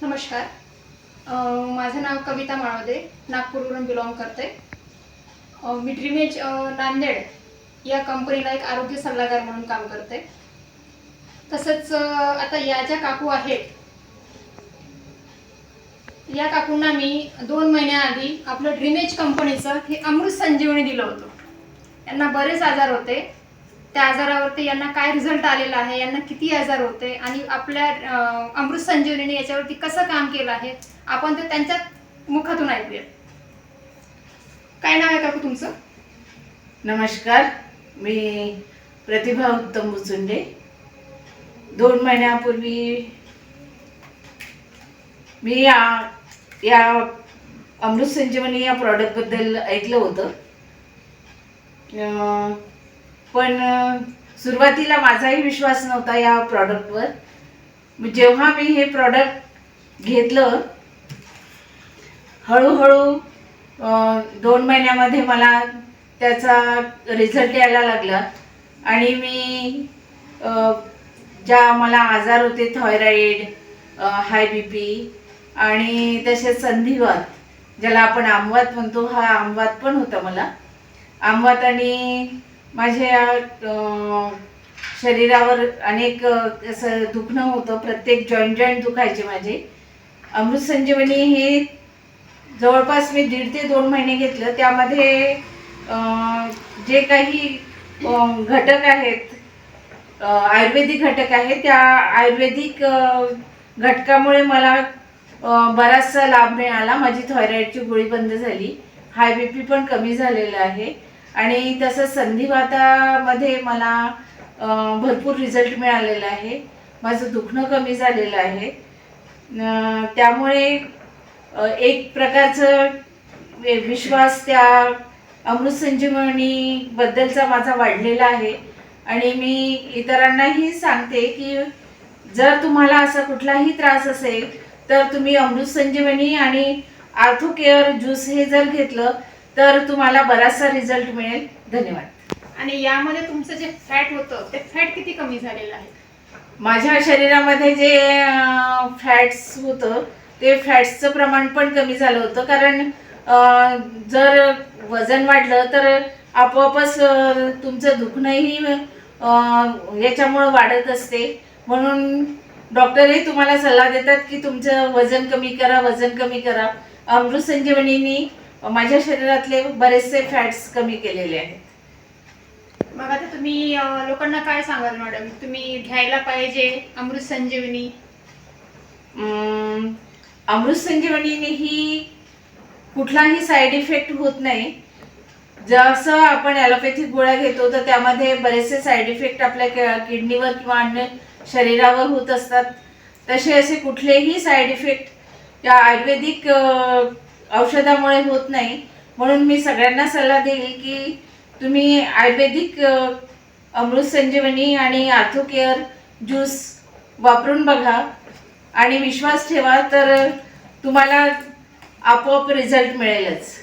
नमस्कार. माझं नाव कविता माळवदे, नागपूरवरून बिलॉंग करते. मी ड्रीमेज नांदेड या कंपनीला एक आरोग्य सल्लागार म्हणून काम करते. तसंच आता या ज्या काकू आहेत, या काकूंना मी 2 महिन्याआधी आपलं ड्रीमेज कंपनीचं हे अमृत संजीवनी दिलं होतं. यांना बरेच आजार होते. त्या आजारावरती यांना काय रिझल्ट आलेला आहे, यांना किती आजार होते आणि आपल्या अमृत संजीवनीने याच्यावरती कसं काम केलं आहे आपण ते त्यांच्या मुखातून ऐकूया. काय नाव आहे काकू तुमचं? नमस्कार, मी प्रतिभा उत्तम बुचुंडे. 2 महिन्यापूर्वी मी या अमृत संजीवनी या प्रॉडक्टबद्दल ऐकलं होतं. पण सुरुवातीला माझाही विश्वास नव्हता या प्रॉडक्टवर. जेव्हा मी हे प्रॉडक्ट घेतलं, हळूहळू 2 महिन्यामध्ये मला त्याचा रिझल्ट यायला लागला आणि मी ज्या मला आजार होते, थायरॉईड, हाय BP आणि तसेच संधिवात, ज्याला आपण आमवात म्हणतो, हा आमवात पण होता मला. आमवात आणि माझ्या शरीरावर अनेक असं दुखणं होतं, प्रत्येक जॉईंट दुखायचे माझे. अमृत संजीवनी हे जवळपास मी 1.5 ते 2 महिने घेतलं. त्यामध्ये जे काही घटक आहेत, आयुर्वेदिक घटक आहेत, त्या आयुर्वेदिक घटकामुळे मला बराचसा लाभ मिळाला. माझी थायरॉईडची गोळी बंद झाली, हाय BP पण कमी झालेलं आहे आणि तसंच संधिवातामध्ये मला भरपूर रिझल्ट मिळालेला आहे. माझं दुखणं कमी झालेलं आहे. त्यामुळे एक प्रकारचं विश्वास त्या अमृत संजीवनीबद्दलचा माझा वाढलेला आहे आणि मी इतरांनाही सांगते की जर तुम्हाला असा कुठलाही त्रास असेल तर तुम्ही अमृत संजीवनी आणि आर्थो केअर ज्यूस हे जर घेतलं तर तुम्हाला बराचसा रिझल्ट मिळेल. धन्यवाद. आणि यामध्ये तुमचं जे फॅट होतं ते फॅट किती कमी झालेलं आहे? माझ्या शरीरामध्ये जे फॅट्स होतं ते फॅट्सचं प्रमाण पण कमी झालं होतं. कारण जर वजन वाढलं तर आपोआपच तुमचं दुखणंही याच्यामुळं वाढत असते. म्हणून डॉक्टरही तुम्हाला सल्ला देतात की तुमचं वजन कमी करा, वजन कमी करा. अमृत संजीवनीनी माझ्या शरीरातले बरेचसे फॅट्स कमी केलेले आहेत. मग आता तुम्ही लोकांना काय सांगाल मॅडम? तुम्ही घ्यायला पाहिजे अमृत संजीवनी? अमृत संजीवनीने ही कुठलाही साईड इफेक्ट होत नाही. जसं आपण ॲलोपॅथिक गोळ्या घेतो तर त्यामध्ये बरेचसे साईड इफेक्ट आपल्या किडनीवर किंवा अन्य शरीरावर होत असतात. तसे असे कुठलेही साईड इफेक्ट या आयुर्वेदिक औषधामुळे होत नाही. म्हणून मी सगळ्यांना सल्ला देईल की तुम्ही आयुर्वेदिक अमृत संजीवनी आणि आर्थो केअर ज्यूस वापरून बघा आणि विश्वास ठेवा, तर तुम्हाला आपोआप रिझल्ट मिळेलच.